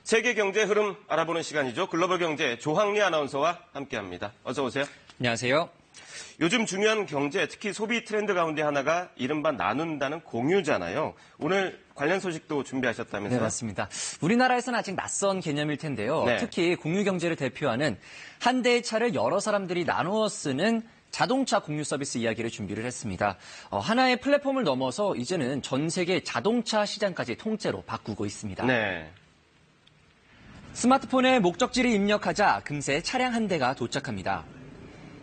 세계 경제 흐름 알아보는 시간이죠. 글로벌 경제 조항리 아나운서와 함께합니다. 어서 오세요. 안녕하세요. 요즘 중요한 경제, 특히 소비 트렌드 가운데 하나가 이른바 나눈다는 공유잖아요. 오늘 관련 소식도 준비하셨다면서요? 네, 맞습니다. 우리나라에서는 아직 낯선 개념일 텐데요. 네. 특히 공유 경제를 대표하는 한 대의 차를 여러 사람들이 나누어 쓰는 자동차 공유 서비스 이야기를 준비를 했습니다. 하나의 플랫폼을 넘어서 이제는 전 세계 자동차 시장까지 통째로 바꾸고 있습니다. 네. 스마트폰에 목적지를 입력하자 금세 차량 한 대가 도착합니다.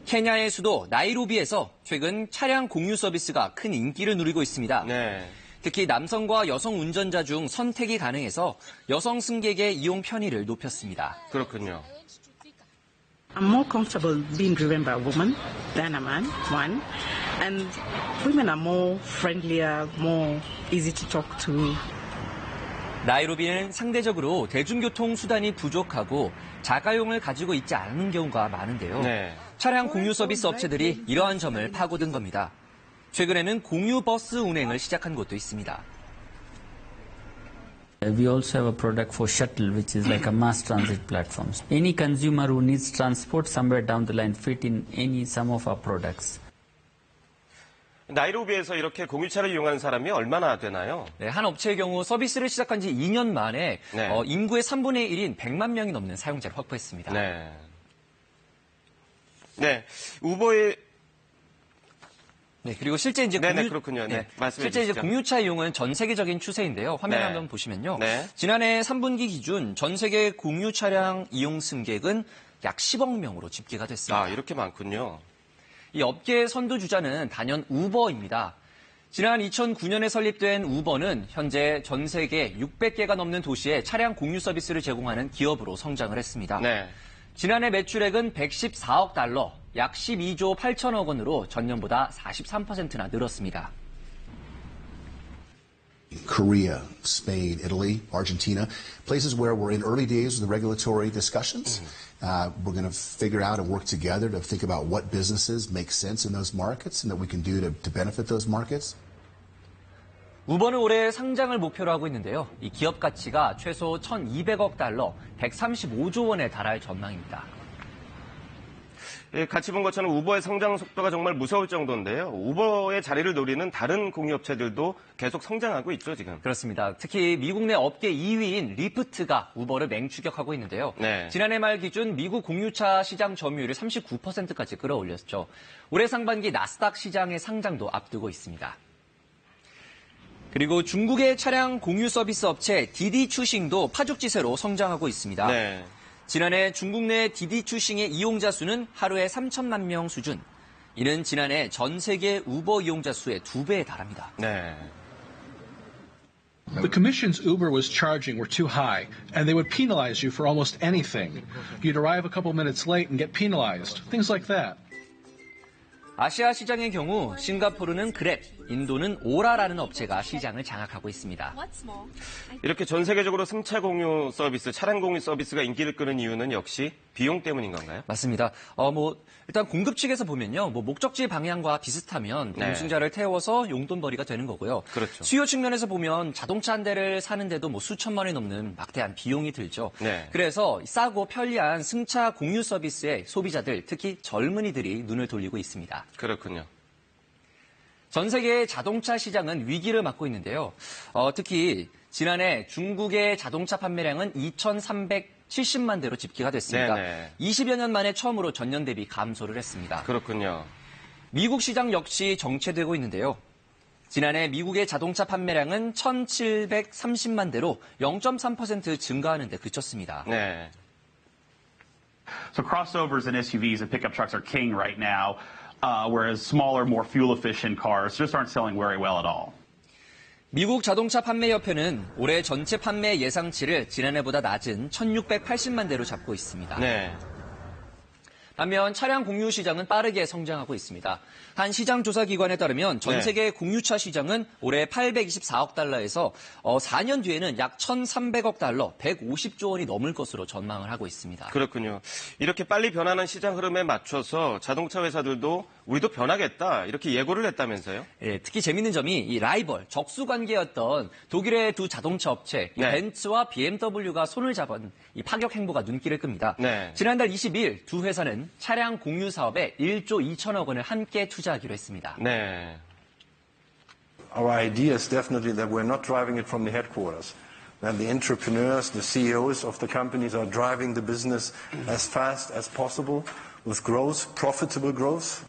케냐의 수도 나이로비에서 최근 차량 공유 서비스가 큰 인기를 누리고 있습니다. 네. 특히 남성과 여성 운전자 중 선택이 가능해서 여성 승객의 이용 편의를 높였습니다. 그렇군요. I'm more comfortable being driven by a woman than a man, one. And women are more friendlier, more easy to talk to. 나이로비는 상대적으로 대중교통 수단이 부족하고 자가용을 가지고 있지 않은 경우가 많은데요. 네. 차량 공유 서비스 업체들이 이러한 점을 파고든 겁니다. 최근에는 공유 버스 운행을 시작한 곳도 있습니다. We also have a product for shuttle, which is like a mass transit platform. Any consumer who needs transport somewhere down the line fit in some of our products. 나이로비에서 이렇게 공유차를 이용하는 사람이 얼마나 되나요? 네, 한 업체의 경우 서비스를 시작한 지 2년 만에 네. 인구의 3분의 1인 100만 명이 넘는 사용자를 확보했습니다. 네. 네. 우버의 네, 그리고 실제 이제 네네, 그렇군요. 네, 말씀해 실제 이제 주시죠. 공유차 이용은 전 세계적인 추세인데요. 화면 네. 한번 보시면요. 네. 지난해 3분기 기준 전 세계 공유 차량 이용 승객은 약 10억 명으로 집계가 됐습니다. 아, 이렇게 많군요. 이 업계의 선두주자는 단연 우버입니다. 지난 2009년에 설립된 우버는 현재 전 세계 600개가 넘는 도시에 차량 공유 서비스를 제공하는 기업으로 성장을 했습니다. 네. 지난해 매출액은 114억 달러, 약 12조 8천억 원으로 전년보다 43%나 늘었습니다. Korea, Spain, Italy, Argentina, places where we're in early days of the regulatory discussions. We're going to figure out and work together to think about what businesses make sense in those markets and that we can do to benefit those markets. 우버는 올해 상장을 목표로 하고 있는데요. 이 기업 가치가 최소 1,200억 달러, 135조 원에 달할 전망입니다. 예, 같이 본 것처럼 우버의 성장 속도가 정말 무서울 정도인데요. 우버의 자리를 노리는 다른 공유업체들도 계속 성장하고 있죠, 지금. 그렇습니다. 특히 미국 내 업계 2위인 리프트가 우버를 맹추격하고 있는데요. 네. 지난해 말 기준 미국 공유차 시장 점유율을 39%까지 끌어올렸죠. 올해 상반기 나스닥 시장의 상장도 앞두고 있습니다. 그리고 중국의 차량 공유 서비스 업체 디디추싱도 파죽지세로 성장하고 있습니다. 네. 지난해 중국 내 디디추싱의 이용자 수는 하루에 3천만 명 수준. 이는 지난해 전 세계 우버 이용자 수의 2배에 달합니다. 네. The commissions Uber was charging were too high, and they would penalize you for almost anything. You'd arrive a couple minutes late and get penalized. Things like that. 아시아 시장의 경우 싱가포르는 그랩, 인도는 오라라는 업체가 시장을 장악하고 있습니다. 이렇게 전 세계적으로 승차 공유 서비스, 차량 공유 서비스가 인기를 끄는 이유는 역시 비용 때문인 건가요? 맞습니다. 일단 공급 측에서 보면요. 목적지 방향과 비슷하면 네. 운송자를 태워서 용돈벌이가 되는 거고요. 그렇죠. 수요 측면에서 보면 자동차 한 대를 사는데도 수천만 원이 넘는 막대한 비용이 들죠. 네. 그래서 싸고 편리한 승차 공유 서비스에 소비자들, 특히 젊은이들이 눈을 돌리고 있습니다. 그렇군요. 전 세계의 자동차 시장은 위기를 맞고 있는데요. 특히 지난해 중국의 자동차 판매량은 2,370만 대로 집계가 됐습니다. 네네. 20여 년 만에 처음으로 전년 대비 감소를 했습니다. 그렇군요. 미국 시장 역시 정체되고 있는데요. 지난해 미국의 자동차 판매량은 1,730만 대로 0.3% 증가하는 데 그쳤습니다. 네. So crossovers and SUVs and pickup trucks are king right now, whereas smaller, more fuel-efficient cars just aren't selling very well at all. 미국 자동차 판매협회는 올해 전체 판매 예상치를 지난해보다 낮은 1,680만 대로 잡고 있습니다. 네. 반면 차량 공유 시장은 빠르게 성장하고 있습니다. 한 시장 조사 기관에 따르면 전 세계 공유차 시장은 올해 824억 달러에서 4년 뒤에는 약 1,300억 달러, 150조 원이 넘을 것으로 전망을 하고 있습니다. 그렇군요. 이렇게 빨리 변하는 시장 흐름에 맞춰서 자동차 회사들도 우리도 변하겠다 이렇게 예고를 했다면서요? 예, 특히 재밌는 점이 이 라이벌, 적수 관계였던 독일의 두 자동차 업체 이 네. 벤츠와 BMW가 손을 잡은 이 파격 행보가 눈길을 끕니다. 네. 지난달 20일 두 회사는 차량 공유 사업에 1조 2천억 원을 함께 투자하기로 했습니다. 네. Our idea is definitely that we're not driving it from the headquarters. That the entrepreneurs, the CEOs of the companies are driving the business as fast as possible with growth, profitable growth.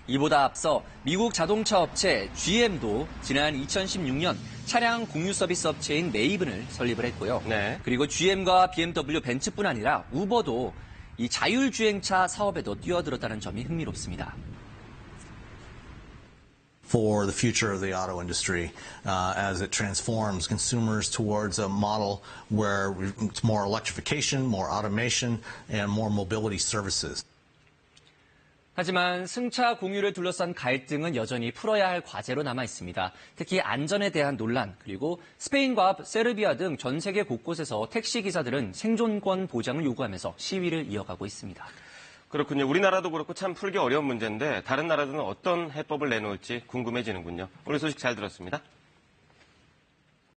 이보다 앞서 미국 자동차 업체 GM도 지난 2016년 차량 공유 서비스 업체인 메이븐을 설립을 했고요. 네. 그리고 GM과 BMW, 벤츠뿐 아니라 우버도 이 자율주행차 사업에도 뛰어들었다는 점이 흥미롭습니다. For the future of the auto industry as it transforms consumers towards a model where it's more electrification, more automation, and more mobility services. 하지만 승차 공유를 둘러싼 갈등은 여전히 풀어야 할 과제로 남아 있습니다. 특히 안전에 대한 논란, 그리고 스페인과 세르비아 등 전 세계 곳곳에서 택시 기사들은 생존권 보장을 요구하면서 시위를 이어가고 있습니다. 그렇군요. 우리나라도 그렇고 참 풀기 어려운 문제인데 다른 나라들은 어떤 해법을 내놓을지 궁금해지는군요. 오늘 소식 잘 들었습니다.